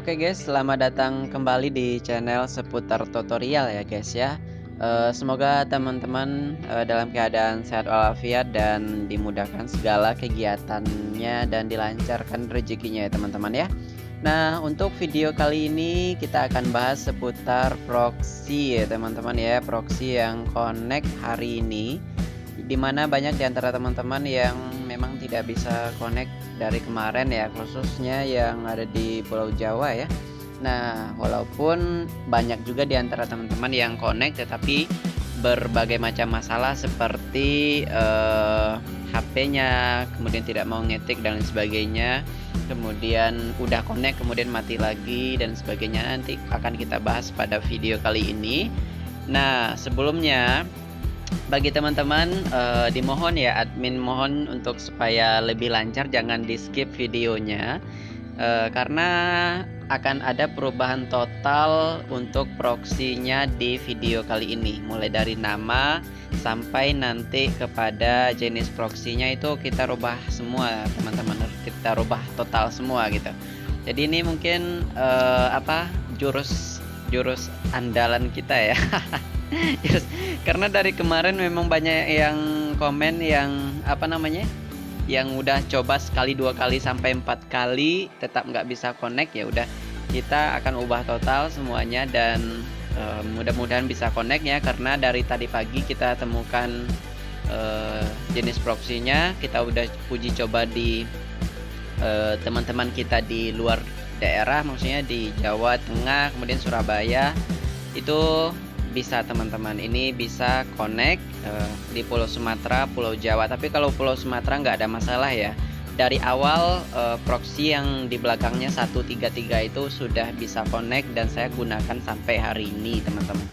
Oke guys, selamat datang kembali di channel seputar tutorial ya guys ya. Semoga teman-teman dalam keadaan sehat walafiat dan dimudahkan segala kegiatannya dan dilancarkan rezekinya ya teman-teman ya. Nah, untuk video kali ini kita akan bahas seputar proxy ya teman-teman ya, proxy yang connect hari ini, dimana banyak di antara teman-teman yang memang tidak bisa connect dari kemarin ya, khususnya yang ada di Pulau Jawa ya. Nah, walaupun banyak juga di antara teman-teman yang connect tetapi berbagai macam masalah seperti HP-nya, kemudian tidak mau ngetik dan lain sebagainya. Kemudian udah connect kemudian mati lagi dan sebagainya, nanti akan kita bahas pada video kali ini. Nah, sebelumnya bagi teman-teman dimohon ya, admin mohon untuk supaya lebih lancar jangan di skip videonya, karena akan ada perubahan total untuk proxy-nya di video kali ini, mulai dari nama sampai nanti kepada jenis proxy-nya itu kita rubah semua teman-teman, kita rubah total semua gitu. Jadi ini mungkin jurus andalan kita ya. Yes, karena dari kemarin memang banyak yang komen yang yang udah coba sekali, dua kali sampai 4 kali tetap nggak bisa connect. Ya udah, kita akan ubah total semuanya dan mudah-mudahan bisa connect ya, karena dari tadi pagi kita temukan jenis proxy-nya, kita udah uji coba di teman-teman kita di luar daerah, maksudnya di Jawa Tengah, kemudian Surabaya itu bisa teman-teman, ini bisa connect di Pulau Sumatera, Pulau Jawa. Tapi kalau Pulau Sumatera nggak ada masalah ya. Dari awal proxy yang di belakangnya 133 itu sudah bisa connect dan saya gunakan sampai hari ini teman-teman.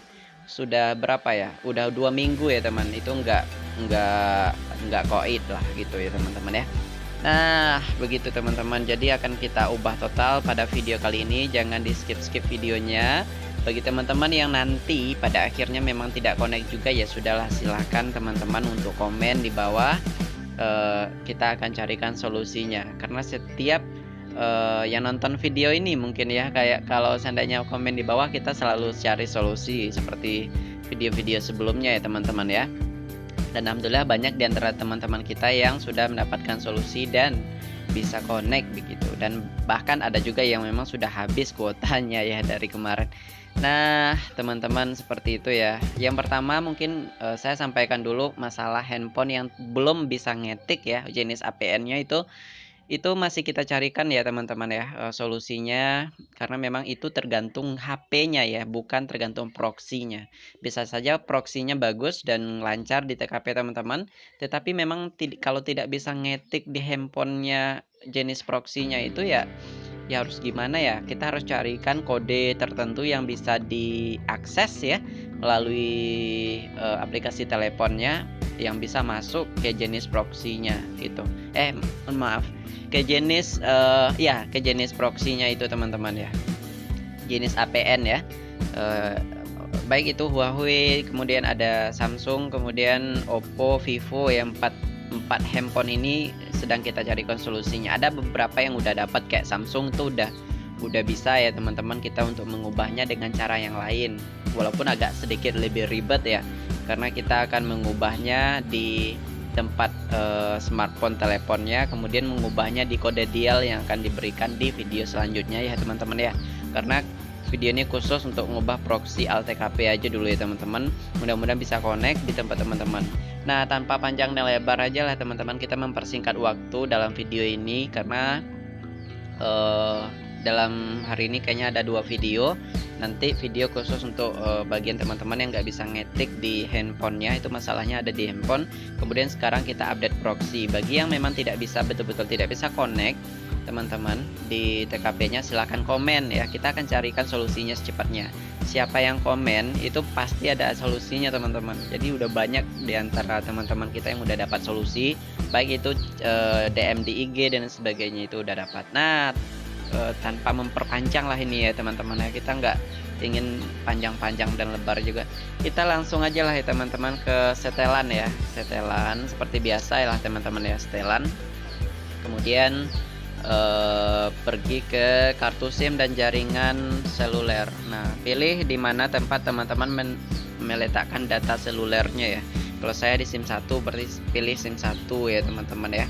Sudah berapa ya? Udah 2 minggu ya teman. Itu nggak koit lah gitu ya teman-teman ya. Nah, begitu teman-teman. Jadi akan kita ubah total pada video kali ini. Jangan di skip-skip videonya. Bagi teman-teman yang nanti pada akhirnya memang tidak connect juga, ya sudahlah, silahkan teman-teman untuk komen di bawah. Kita akan carikan solusinya, karena setiap yang nonton video ini mungkin ya, kayak kalau seandainya komen di bawah, kita selalu cari solusi seperti video-video sebelumnya ya teman-teman ya. Dan alhamdulillah banyak di antara teman-teman kita yang sudah mendapatkan solusi dan bisa connect begitu, dan bahkan ada juga yang memang sudah habis kuotanya ya dari kemarin. Nah teman-teman, seperti itu ya. Yang pertama mungkin saya sampaikan dulu masalah handphone yang belum bisa ngetik ya, jenis APN-nya itu masih kita carikan ya teman-teman ya, solusinya, karena memang itu tergantung HP-nya ya, bukan tergantung proxy-nya. Bisa saja proxy-nya bagus dan lancar di TKP teman-teman, tetapi memang kalau tidak bisa ngetik di handphonenya jenis proxy-nya itu ya, ya harus gimana ya, kita harus carikan kode tertentu yang bisa diakses ya melalui aplikasi teleponnya, yang bisa masuk ke jenis proxy-nya gitu. Maaf, ke jenis ke jenis proxy-nya itu teman-teman ya, jenis APN ya. Baik itu Huawei, kemudian ada Samsung, kemudian Oppo, Vivo, yang empat handphone ini sedang kita carikan solusinya. Ada beberapa yang udah dapat, kayak Samsung tuh udah bisa ya teman-teman, kita untuk mengubahnya dengan cara yang lain, walaupun agak sedikit lebih ribet ya, karena kita akan mengubahnya di tempat smartphone teleponnya, kemudian mengubahnya di kode dial yang akan diberikan di video selanjutnya ya teman-teman ya. Karena video ini khusus untuk mengubah proxy alt TKP aja dulu ya teman-teman. Mudah-mudahan bisa connect di tempat teman-teman. Nah, tanpa panjang dan lebar aja lah teman-teman, kita mempersingkat waktu dalam video ini, karena dalam hari ini kayaknya ada 2 video. Nanti video khusus untuk bagian teman-teman yang nggak bisa ngetik di handphonenya, itu masalahnya ada di handphone. Kemudian sekarang kita update proxy. Bagi yang memang tidak bisa, betul-betul tidak bisa connect teman-teman di TKP-nya, silahkan komen ya, kita akan carikan solusinya secepatnya. Siapa yang komen itu pasti ada solusinya teman-teman. Jadi udah banyak di antara teman-teman kita yang udah dapat solusi, baik itu DM di IG dan sebagainya, itu udah dapat. Nah, tanpa memperpanjang lah ini ya teman-teman ya, kita nggak ingin panjang-panjang dan lebar juga, kita langsung aja lah ya teman-teman ke setelan ya. Setelan seperti biasa ya lah teman-teman ya, setelan. Kemudian pergi ke kartu SIM dan jaringan seluler. Nah, pilih di mana tempat teman-teman meletakkan data selulernya ya. Kalau saya di SIM 1 berarti pilih SIM 1 ya teman-teman ya.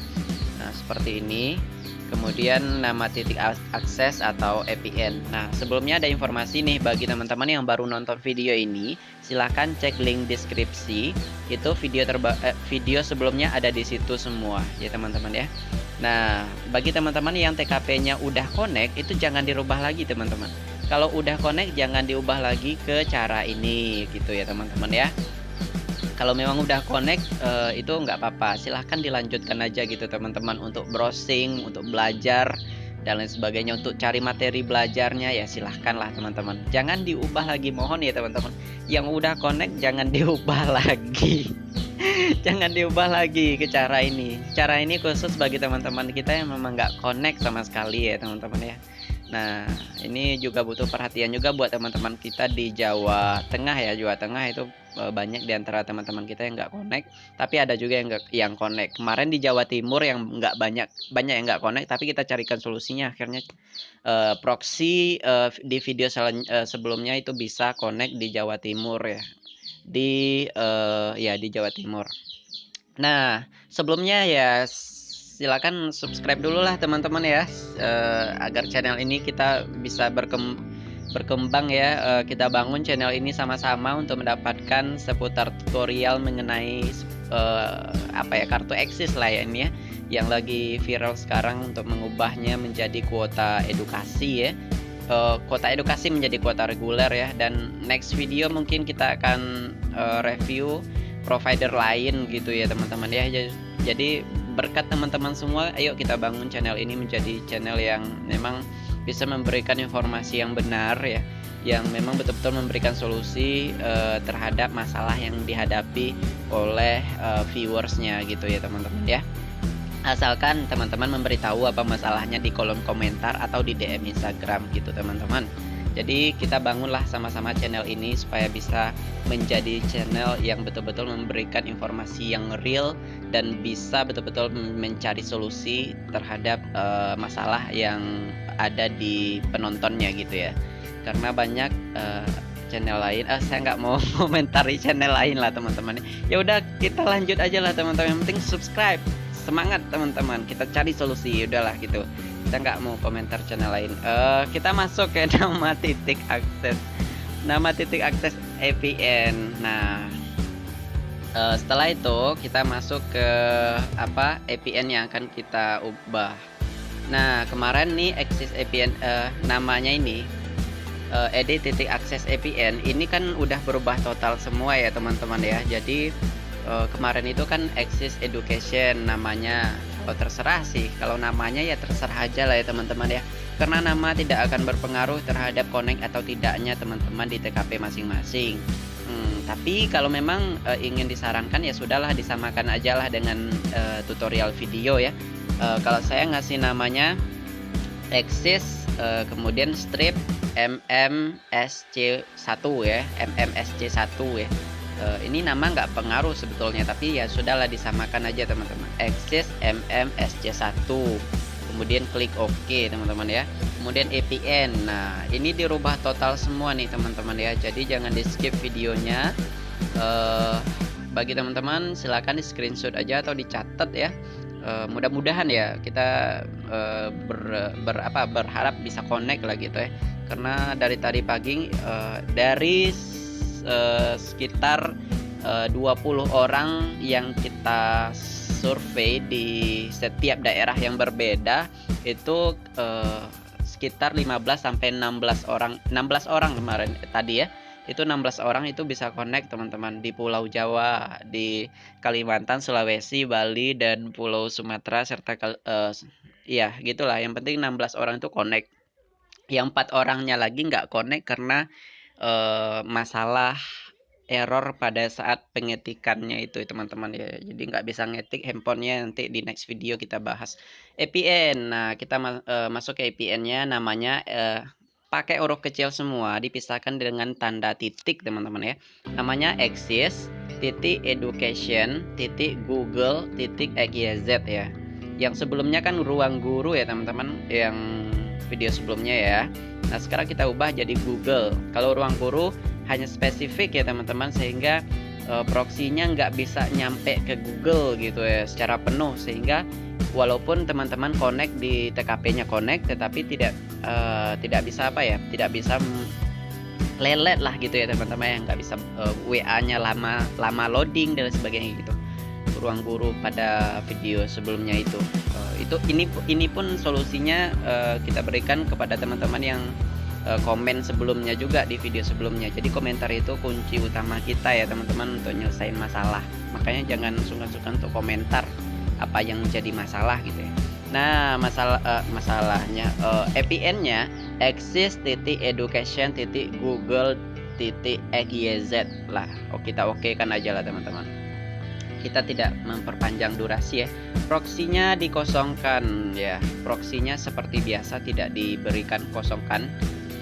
Nah, seperti ini. Kemudian nama titik akses atau VPN. Nah, sebelumnya ada informasi nih bagi teman-teman yang baru nonton video ini, silahkan cek link deskripsi. Itu video sebelumnya ada di situ semua ya teman-teman ya. Nah, bagi teman-teman yang TKP-nya udah connect, itu jangan dirubah lagi teman-teman. Kalau udah connect jangan diubah lagi ke cara ini gitu ya teman-teman ya. Kalau memang udah connect itu nggak apa-apa, silahkan dilanjutkan aja gitu teman-teman, untuk browsing, untuk belajar dan lain sebagainya, untuk cari materi belajarnya ya silahkan lah teman-teman, jangan diubah lagi, mohon ya teman-teman. Yang udah connect jangan diubah lagi. Jangan diubah lagi ke cara ini. Cara ini khusus bagi teman-teman kita yang memang nggak connect sama sekali ya teman-teman ya. Nah, ini juga butuh perhatian juga buat teman-teman kita di Jawa Tengah ya. Jawa Tengah itu banyak di antara teman-teman kita yang nggak connect, tapi ada juga yang connect. Kemarin di Jawa Timur yang nggak banyak yang nggak connect, tapi kita carikan solusinya. Akhirnya proxy di video sebelumnya itu bisa connect di Jawa Timur ya. Di Jawa Timur. Nah, sebelumnya ya silakan subscribe dulu lah teman-teman ya, agar channel ini kita bisa berkembang ya. Kita bangun channel ini sama-sama untuk mendapatkan seputar tutorial mengenai kartu eksis lah ya ini ya, yang lagi viral sekarang, untuk mengubahnya menjadi kuota edukasi ya. Kuota edukasi menjadi kuota reguler ya. Dan next video mungkin kita akan review provider lain gitu ya teman-teman ya. Jadi berkat teman-teman semua, ayo kita bangun channel ini menjadi channel yang memang bisa memberikan informasi yang benar ya, yang memang betul-betul memberikan solusi terhadap masalah yang dihadapi oleh viewersnya gitu ya teman-teman ya. Asalkan teman-teman memberitahu apa masalahnya di kolom komentar atau di DM Instagram gitu teman-teman. Jadi kita bangunlah sama-sama channel ini supaya bisa menjadi channel yang betul-betul memberikan informasi yang real dan bisa betul-betul mencari solusi terhadap masalah yang ada di penontonnya gitu ya. Karena banyak channel lain, saya nggak mau komentari channel lain lah teman-teman. Ya udah, kita lanjut aja lah teman-teman. Yang penting subscribe. Semangat teman-teman, kita cari solusi, udahlah gitu. Kita nggak mau komentar channel lain. Kita masuk ke nama titik akses VPN. Nah, setelah itu kita masuk ke VPN yang akan kita ubah. Nah, kemarin nih akses VPN namanya ini titik akses VPN ini kan udah berubah total semua ya teman-teman ya. Jadi kemarin itu kan Access Education namanya. Terserah sih, kalau namanya ya terserah aja lah ya teman-teman ya, karena nama tidak akan berpengaruh terhadap connect atau tidaknya teman-teman di TKP masing-masing. Tapi kalau memang ingin disarankan ya sudahlah, disamakan aja lah dengan tutorial video ya. Kalau saya ngasih namanya Access kemudian strip MMSC1 ya, MMSC1 ya. Ini nama nggak pengaruh sebetulnya, tapi ya sudahlah disamakan aja teman-teman. Access MMSC1, kemudian klik OK teman-teman ya. Kemudian VPN. Nah, ini dirubah total semua nih teman-teman ya. Jadi jangan di skip videonya. Bagi teman-teman silakan di screenshot aja atau dicatat ya. Mudah-mudahan ya kita berharap bisa connect lah gitu ya. Karena dari tadi pagi dari sekitar 20 orang yang kita survei di setiap daerah yang berbeda, itu sekitar 15 sampai 16 orang kemarin tadi ya. Itu 16 orang itu bisa connect teman-teman, di Pulau Jawa, di Kalimantan, Sulawesi, Bali, dan Pulau Sumatera serta ya gitulah. Yang penting 16 orang itu connect. Yang 4 orangnya lagi nggak connect karena masalah error pada saat pengetikannya itu teman-teman ya. Jadi nggak bisa ngetik handphonenya, nanti di next video kita bahas. VPN. Nah, kita masuk ke VPN-nya, namanya pakai huruf kecil semua, dipisahkan dengan tanda titik teman-teman ya. Namanya Access titik Education titik Google titik XYZ ya. Yang sebelumnya kan ruang guru ya teman-teman, yang video sebelumnya ya. Nah sekarang kita ubah jadi Google. Kalau ruang guru hanya spesifik ya teman-teman, sehingga proksinya nggak bisa nyampe ke Google gitu ya secara penuh, sehingga walaupun teman-teman connect di TKP-nya connect, tetapi tidak bisa apa ya, tidak bisa lelet lah gitu ya teman-teman, yang nggak bisa WA-nya lama loading dan sebagainya gitu. Ruang guru pada video sebelumnya itu ini pun solusinya kita berikan kepada teman-teman yang komen sebelumnya juga di video sebelumnya. Jadi komentar itu kunci utama kita ya teman-teman untuk nyelesain masalah. Makanya jangan sungkan-sungkan untuk komentar apa yang jadi masalah gitu ya. Nah masalahnya APN-nya axis.education.google.xyz lah. Kita oke kan aja lah teman-teman. Kita tidak memperpanjang durasi ya. Proksinya dikosongkan ya. Proksinya seperti biasa tidak diberikan kosongkan.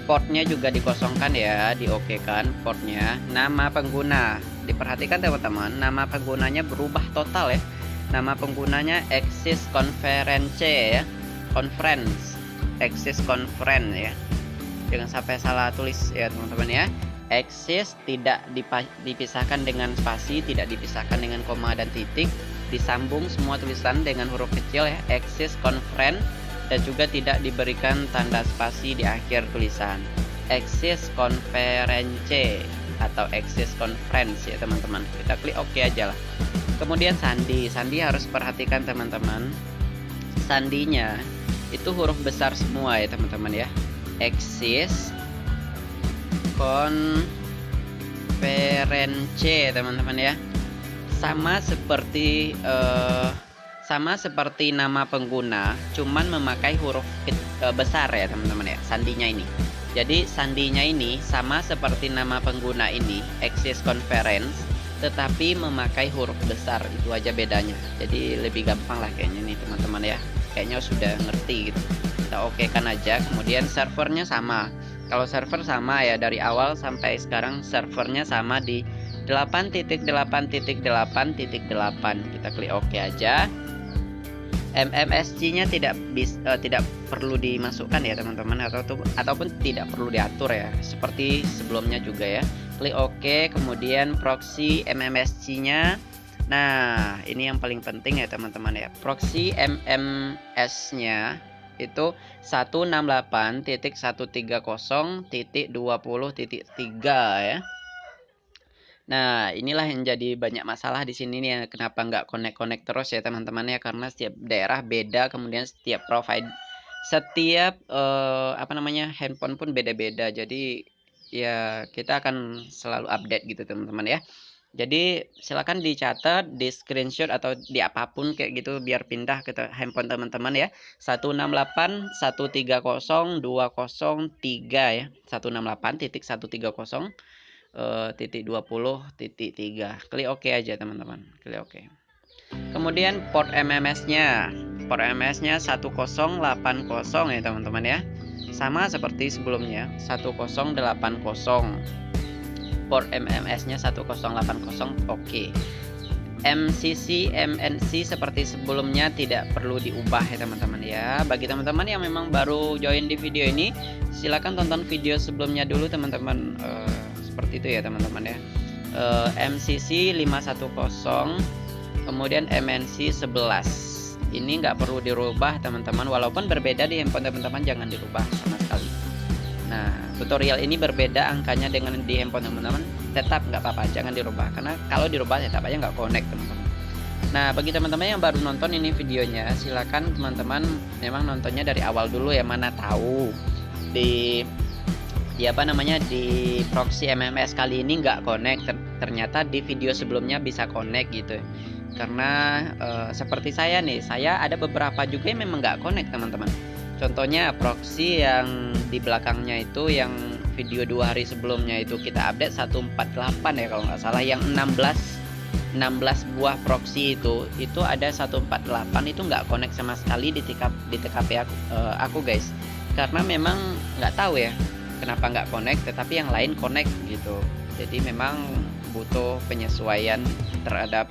Portnya juga dikosongkan ya, diokekan portnya. Nama pengguna diperhatikan teman-teman, nama penggunanya berubah total ya. Nama penggunanya Axis Conference ya, conference, Axis Conference ya. Jangan sampai salah tulis ya teman-teman ya. Axis tidak dipisahkan dengan spasi, tidak dipisahkan dengan koma dan titik, disambung semua tulisan dengan huruf kecil ya, Axis Conference, dan juga tidak diberikan tanda spasi di akhir tulisan. Axis Conference atau Axis Conference ya teman-teman. Kita klik OK aja lah. Kemudian sandi harus perhatikan teman-teman. Sandinya itu huruf besar semua ya teman-teman ya. Axis Conference teman-teman ya. Sama seperti nama pengguna, cuman memakai huruf besar ya teman-teman ya, sandinya ini. Jadi sandinya ini sama seperti nama pengguna ini, Axis Conference, tetapi memakai huruf besar. Itu aja bedanya. Jadi lebih gampang lah kayaknya nih teman-teman ya. Kayaknya sudah ngerti gitu. Kita oke kan aja. Kemudian servernya sama. Kalau server sama ya, dari awal sampai sekarang servernya sama di 8.8.8.8. Kita klik OK aja. MMSC-nya tidak perlu dimasukkan ya teman-teman, ataupun tidak perlu diatur ya, seperti sebelumnya juga ya. Klik OK, kemudian proxy MMSC-nya. Nah, ini yang paling penting ya teman-teman ya. Proxy MMS-nya itu 168.130.20.3 ya. Nah, inilah yang jadi banyak masalah di sini nih ya, kenapa nggak connect terus ya teman-teman ya, karena setiap daerah beda, kemudian setiap handphone pun beda-beda. Jadi ya kita akan selalu update gitu teman-teman ya. Jadi silakan dicatat, di screenshot atau di apapun kayak gitu biar pindah ke handphone teman-teman ya. 168.130.203 ya. 168.130.20.3. Klik OK aja teman-teman. Klik OK. Kemudian port MMS-nya. Port MMS-nya 1080 ya teman-teman ya. Sama seperti sebelumnya, 1080. Port MMS-nya 1080 oke. MCC, MNC seperti sebelumnya tidak perlu diubah ya teman-teman ya. Bagi teman-teman yang memang baru join di video ini, silakan tonton video sebelumnya dulu teman-teman. Seperti itu ya teman-teman ya. MCC 510, kemudian MNC 11. Ini nggak perlu dirubah teman-teman, walaupun berbeda di handphone teman-teman, jangan dirubah sama sekali. Nah, tutorial ini berbeda angkanya dengan di handphone teman-teman, tetap nggak apa-apa, jangan dirubah, karena kalau dirubah tetap aja nggak connect teman-teman. Nah, bagi teman-teman yang baru nonton ini videonya, silakan teman-teman memang nontonnya dari awal dulu ya, mana tahu di proxy MMS kali ini nggak connect, ternyata di video sebelumnya bisa connect gitu. Karena seperti saya nih, saya ada beberapa juga yang memang nggak connect teman-teman. Contohnya proxy yang di belakangnya itu, yang video 2 hari sebelumnya itu kita update 148 ya kalau nggak salah, yang 16 buah proxy itu ada 148 itu nggak connect sama sekali di TKP aku guys. Karena memang nggak tahu ya kenapa nggak connect, tetapi yang lain connect gitu. Jadi memang butuh penyesuaian terhadap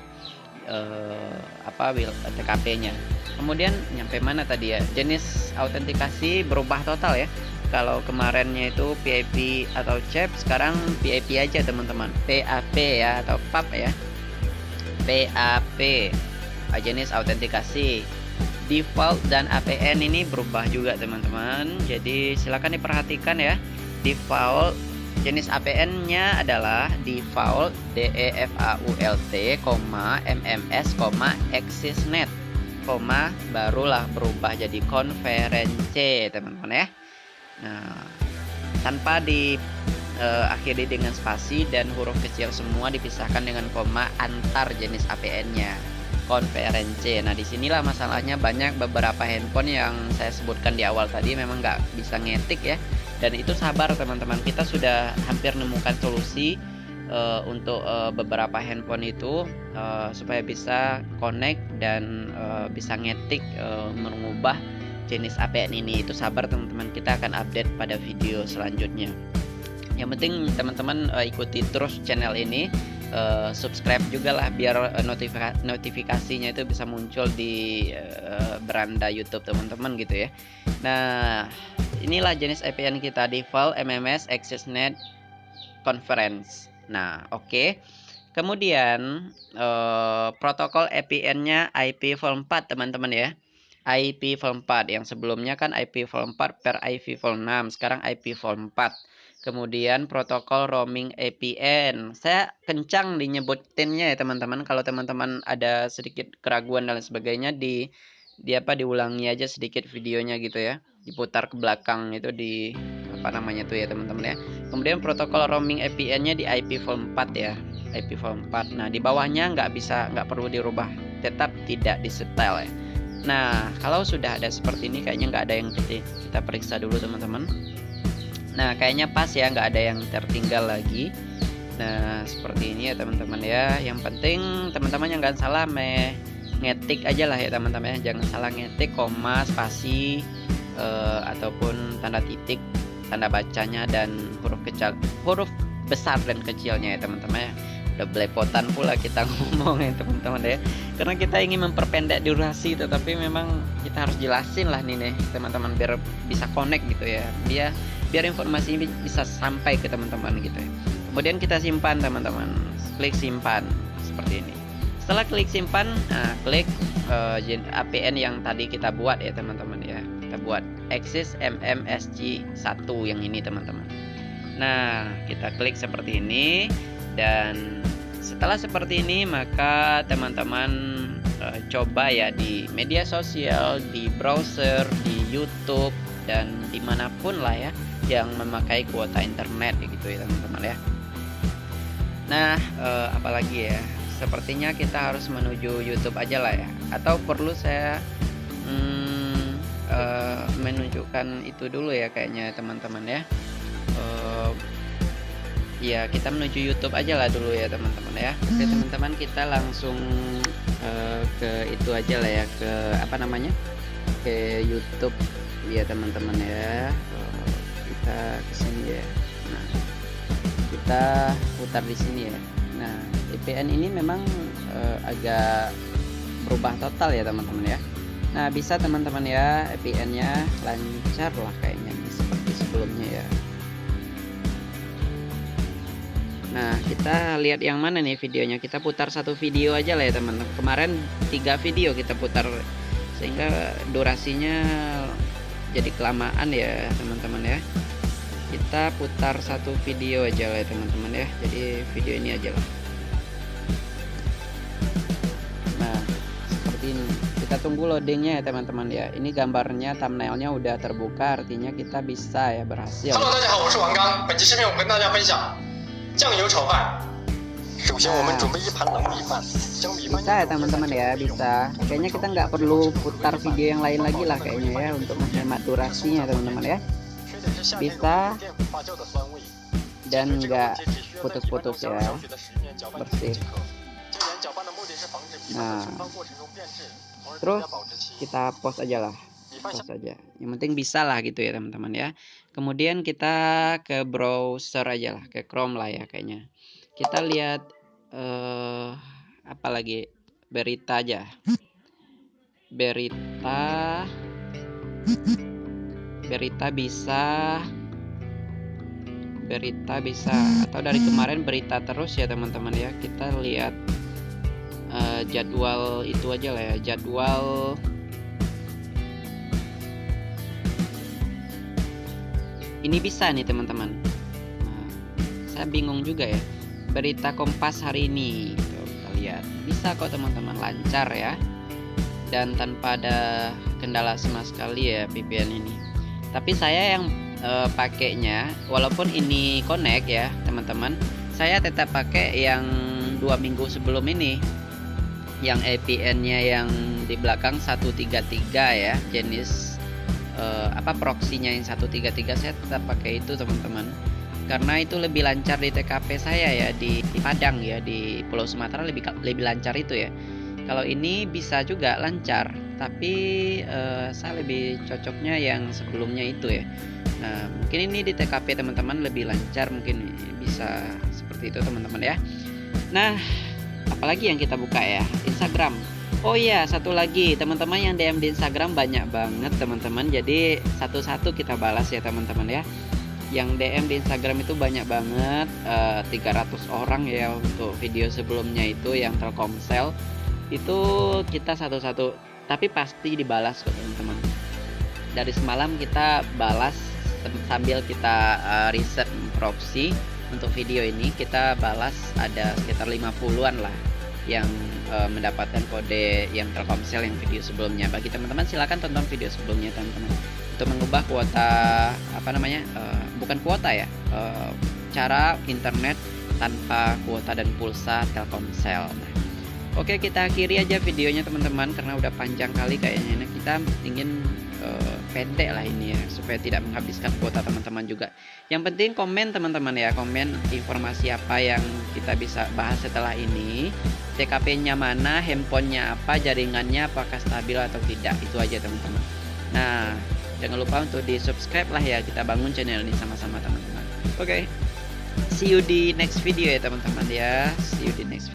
TKP-nya. Kemudian nyampe mana tadi ya? Jenis autentikasi berubah total ya. Kalau kemarinnya itu PIP atau CHAP, sekarang PIP aja teman-teman. PAP ya atau PAP ya. PAP, jenis autentikasi. Default dan APN ini berubah juga teman-teman. Jadi silakan diperhatikan ya. Default jenis APN-nya adalah default DEFAULT, MMS, AXISNet, barulah berubah jadi konferensi teman-teman ya. Nah, tanpa di akhiri dengan spasi dan huruf kecil semua dipisahkan dengan koma antar jenis APN-nya. Konferensi. Nah, disinilah masalahnya banyak beberapa handphone yang saya sebutkan di awal tadi memang nggak bisa ngetik ya. Dan itu sabar teman-teman, kita sudah hampir menemukan solusi untuk beberapa handphone itu supaya bisa connect dan bisa ngetik mengubah jenis APN ini. Itu sabar teman-teman, kita akan update pada video selanjutnya. Yang penting teman-teman ikuti terus channel ini, subscribe juga lah biar notifikasinya itu bisa muncul di beranda YouTube teman-teman gitu ya. Nah, inilah jenis APN kita, default, MMS, AXISNet, conference. Nah, oke. Kemudian protokol APN-nya IPv4 teman-teman ya. IPv4 yang sebelumnya kan IPv4 per IPv6, sekarang IPv4. Kemudian protokol roaming APN. Saya kencang dinyebutinnya ya teman-teman. Kalau teman-teman ada sedikit keraguan dan sebagainya diulangi aja sedikit videonya gitu ya. Diputar ke belakang itu di apa namanya tuh ya teman-teman ya. Kemudian protokol roaming APN-nya di IPv4 ya. IPv4. Nah, di bawahnya nggak perlu dirubah, tetap tidak disetel ya. Nah, kalau sudah ada seperti ini kayaknya nggak ada yang kita periksa dulu teman-teman. Nah, kayaknya pas ya, nggak ada yang tertinggal lagi. Nah, seperti ini ya teman-teman ya. Yang penting teman-teman yang nggak salah ngetik aja lah ya teman-teman ya. Jangan salah ngetik koma, spasi, ataupun tanda titik, tanda bacanya dan huruf besar dan kecilnya ya teman-teman ya. Udah belepotan pula kita ngomong ya teman-teman ya, karena kita ingin memperpendek durasi, tetapi memang kita harus jelasin lah nih nih teman-teman biar bisa connect gitu ya, biar informasi ini bisa sampai ke teman-teman gitu ya. Kemudian kita simpan teman-teman, klik simpan seperti ini. Setelah klik simpan, nah, klik APN yang tadi kita buat ya teman-teman ya, kita buat Axis MMSG1 yang ini teman-teman. Nah, kita klik seperti ini. Dan setelah seperti ini maka teman-teman coba ya di media sosial, di browser, di YouTube dan dimanapun lah ya yang memakai kuota internet gitu ya teman-teman ya. Nah, apalagi ya, sepertinya kita harus menuju YouTube aja lah ya, atau perlu saya menunjukkan itu dulu ya kayaknya teman-teman ya. Ya, kita menuju YouTube aja lah dulu ya teman-teman ya. Oke teman-teman, kita langsung ke itu aja lah ya, ke apa namanya, ke YouTube ya teman-teman ya. Kita kesini ya. Nah, kita putar di sini ya. Nah, VPN ini memang agak berubah total ya teman-teman ya. Nah, bisa teman-teman ya, VPN-nya lancar lah kayaknya seperti sebelumnya ya. Nah, kita lihat yang mana nih videonya. Kita putar satu video aja lah ya teman-teman. Kemarin 3 video kita putar, sehingga durasinya jadi kelamaan ya teman-teman ya. Kita putar satu video aja lah ya teman-teman ya. Jadi video ini aja lah. Nah, seperti ini. Kita tunggu loadingnya ya teman-teman ya. Ini gambarnya, thumbnailnya udah terbuka, artinya kita bisa ya berhasil. Halo, 大家好，我是王刚。本期视频我跟大家分享酱油炒饭。首先我们准备一盘冷米饭，将米饭 bisa ya teman-teman ya, bisa. Kayaknya kita nggak perlu putar video yang lain lagi lah kayaknya ya, untuk menghemat durasinya teman-teman ya. Bisa dan nggak putus-putus ya, bersih. Nah, terus kita post aja lah, post aja. Yang penting bisa lah gitu ya teman-teman ya. Kemudian kita ke browser aja lah, ke Chrome lah ya kayaknya. Kita lihat apa lagi, berita aja. Berita bisa atau dari kemarin berita terus ya teman-teman ya. Kita lihat jadwal itu aja lah ya, jadwal ini bisa nih teman-teman. Nah, saya bingung juga ya, berita Kompas hari ini gitu, kita lihat bisa kok teman-teman, lancar ya, dan tanpa ada kendala sama sekali ya VPN ini. Tapi saya yang pakainya, walaupun ini connect ya teman-teman, saya tetap pakai yang 2 minggu sebelum ini, yang VPN-nya yang di belakang 133 ya, jenis proxy-nya yang 133. Saya tetap pakai itu teman-teman, karena itu lebih lancar di TKP saya ya, di Padang ya, di Pulau Sumatera lebih lancar itu ya. Kalau ini bisa juga lancar, tapi saya lebih cocoknya yang sebelumnya itu ya. Nah, mungkin ini di TKP teman-teman lebih lancar, mungkin bisa seperti itu teman-teman ya. Nah, apalagi yang kita buka ya, Instagram. Oh iya, satu lagi teman-teman yang DM di Instagram banyak banget teman-teman. Jadi satu-satu kita balas ya teman-teman ya. Yang DM di Instagram itu banyak banget, 300 orang ya untuk video sebelumnya itu yang Telkomsel. Itu kita satu-satu, tapi pasti dibalas kok teman-teman. Dari semalam kita balas sambil kita riset proxy untuk video ini, kita balas ada sekitar 50-an lah yang mendapatkan kode yang Telkomsel yang video sebelumnya. Bagi teman-teman silakan tonton video sebelumnya teman-teman untuk mengubah kuota bukan kuota ya, cara internet tanpa kuota dan pulsa Telkomsel. Nah, oke, kita akhiri aja videonya teman-teman karena udah panjang kali kayaknya. Nah, kita ingin pendek lah ini ya, supaya tidak menghabiskan kuota teman-teman juga. Yang penting komen teman-teman ya, komen informasi apa yang kita bisa bahas setelah ini, TKP-nya mana, handphonenya apa, jaringannya apakah stabil atau tidak, itu aja teman-teman. Nah, jangan lupa untuk di subscribe lah ya, kita bangun channel ini sama-sama teman-teman. Oke, see you di next video ya teman-teman ya, see you di next video.